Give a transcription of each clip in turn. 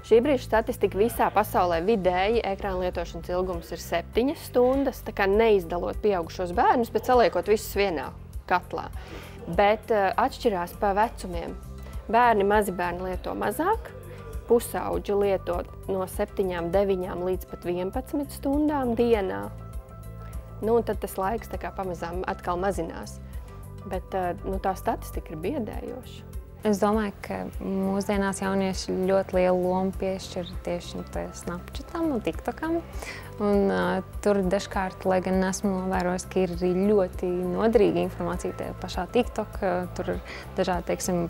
Šī brīža statistika visā pasaulē vidēji ekrāna lietošanas ilgums ir 7 stundas, tā kā neizdalot pieaugušos bērnus, bet saliekot visus vienā katlā. Bet atšķirās pa vecumiem. Bērni, mazi bērni lieto mazāk, pusauģi lieto no 7, 9 līdz pat 11 stundām dienā. Nu, un tad tas laiks tā kā pamazām atkal mazinās. Bet tā statistika ir biedējoša. Es domāju, ka mūsdienās jaunieši ļoti lielu lomu piešķir tieši Snapchatam un TikTokam. Un tur dažkārt, lai gan esmu novērojis, ka ir arī ļoti noderīga informācija tajā pašā TikTok. Tur ir dažādi, teiksim,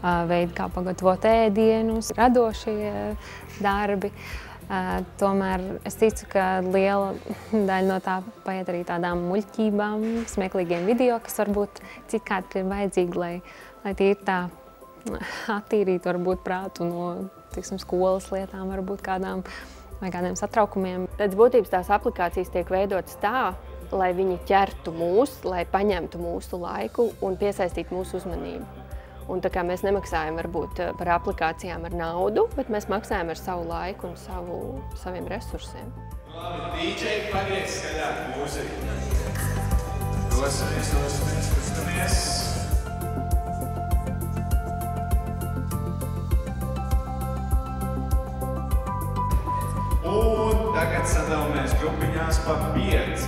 veidi, kā pagatavot ēdienus, radošie darbi. Tomēr es ticu, ka liela daļa no tā paiet arī tādām muļķībām, smieklīgiem video, kas varbūt citkārt ir vajadzīgi, lai tie ir tā attīrītu varbūt prātu no, teiksim, skolas lietām, varbūt kādām vai kādiem satraukumiem. Pēc būtības tās aplikācijas tiek veidotas tā, lai viņi ķertu mūs, lai paņemtu mūsu laiku un piesaistītu mūsu uzmanību. Un tā kā mēs nemaksājam varbūt par aplikācijām ar naudu, bet mēs maksājam ar savu laiku un saviem resursiem. Labi, DJ, pagriez skaļāk mūziku. Dosimies. Un tagad sadalāmies grupiņās pa 5.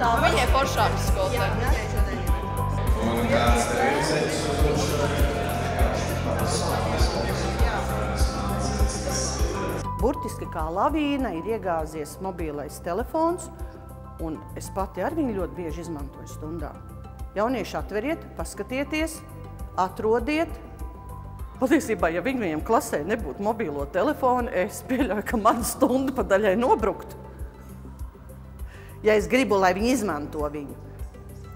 Tā viņai foršākas skolotāji, ne? Un kāds tev ir ceļš uz Burtiski kā lavīna ir iegāzies mobilais telefons, un es pati ar viņu ļoti bieži izmantoju stundām. Jaunieši atveriet, paskatieties, atrodiet. Patiesībā, ja viņiem klasē nebūtu mobilo telefonu, es pieļauju, ka mana stunda pa daļai nobruktu. Ja es gribu, lai viņi izmanto viņu.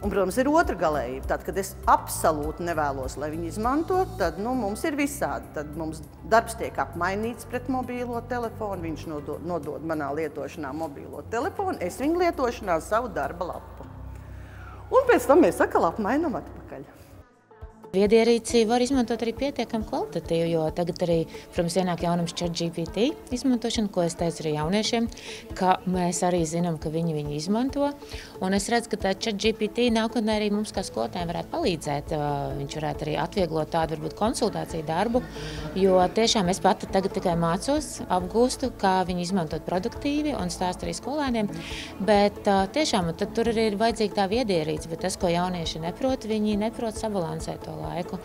Un, protams, ir otra galējība. Tad, kad es absolūti nevēlos, lai viņi izmanto, tad mums ir visādi. Tad mums darbs tiek apmainīts pret mobilo telefonu, viņš nodod manā lietošanā mobilo telefonu, es viņu lietošanā savu darba lapu. Un pēc tam mēs atkal apmainām atpakaļ. Viedierīci var izmantot arī pietiekami kvalitatīvi, jo tagad arī, protams, ienāk jaunums ChatGPT izmantošana, ko es teicu arī jauniešiem, ka mēs arī zinām, ka viņi viņu izmanto. Un es redzu, ka tā ChatGPT nākotnē arī mums kā skolotājiem varētu palīdzēt. Viņš varētu arī atvieglot tādu, varbūt, konsultāciju darbu, jo tiešām es pati tagad tikai mācos, apgūstu, kā viņu izmantot produktīvi un stāstu arī skolēniem. Bet tiešām tad tur arī ir vajadzīga tā viedierīce, bet tas, ko jaunieši neprot, viņi neprot sabalansēt to laiku.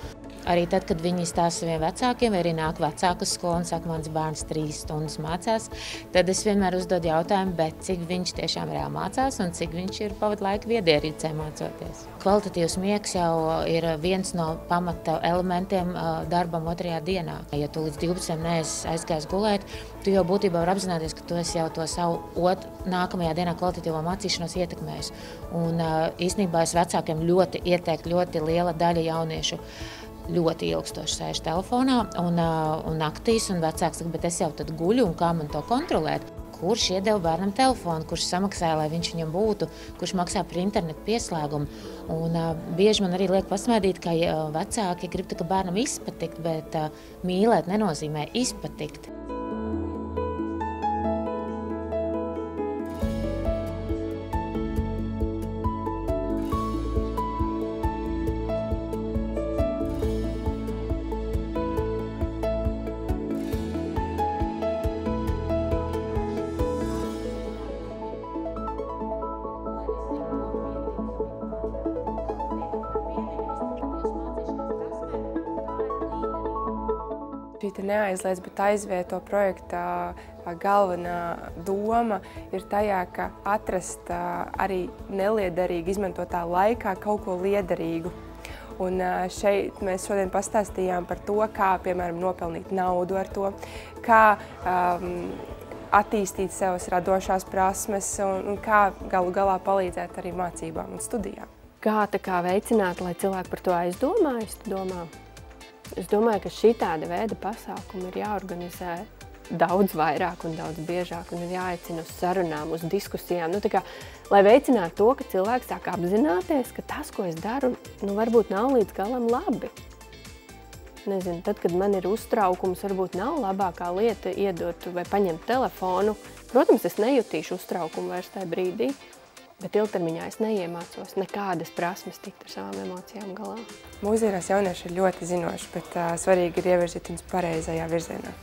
Arī tad, kad viņi stāsta saviem vecākiem, vai arī nāk vecāku uz skolu un saka, mans bērns 3 stundas mācās, tad es vienmēr uzdodu jautājumu, bet cik viņš tiešām reāli mācās un cik viņš ir pavadu laiku viedierīcē mācoties. Kvalitatīvs miegs jau ir viens no pamata elementiem darbam 2. dienā. Ja tu līdz 12 neesi aizgājis gulēt, tu jau būtībā vari apzināties, ka tu esi jau to savu nākamajā dienā kvalitatīvo mācīšanos ietekmējis. Un īstenībā es vecākiem ļoti ieteiktu, ļoti liela daļa jauniešu ļoti ilgstoši sēž telefonā un naktīs, un vecāks saka, bet es jau tad guļu, un kā man to kontrolēt? Kurš iedeva bērnam telefonu, kurš samaksāja, lai viņš viņam būtu, kurš maksā par internetu pieslēgumu. Un bieži man arī liek pasmaidīt, ka vecāki grib tā, ka bērnam izpatikt, bet mīlēt nenozīmē izpatikt. Šī neaizliedz, bet aizvieto projekta galvenā doma ir tajā, ka atrast arī neliederīgi izmantotā laikā kaut ko liederīgu. Un šeit mēs šodien pastāstījām par to, kā, piemēram, nopelnīt naudu ar to, kā attīstīt savas radošās prasmes un kā galu galā palīdzēt arī mācībām un studijām. Kā veicināt, lai cilvēki par to aizdomājas, tu domā? Es domāju, ka šitāda veida pasākumi ir jāorganizē daudz vairāk un daudz biežāk un ir jāaicina uz sarunām, uz diskusijām. Lai veicinātu to, ka cilvēks sāk apzināties, ka tas, ko es daru, varbūt nav līdz galam labi. nezinu, tad, kad man ir uztraukums, varbūt nav labākā lieta iedot vai paņemt telefonu. Protams, es nejutīšu uztraukumu vairs tajā brīdī, bet ilgtermiņā es neiemācos nekādas prasmes tikt ar savām emocijām galā. Mūsdienās jaunieši ir ļoti zinoši, bet svarīgi ir ievirzīt viņus pareizajā virzienā.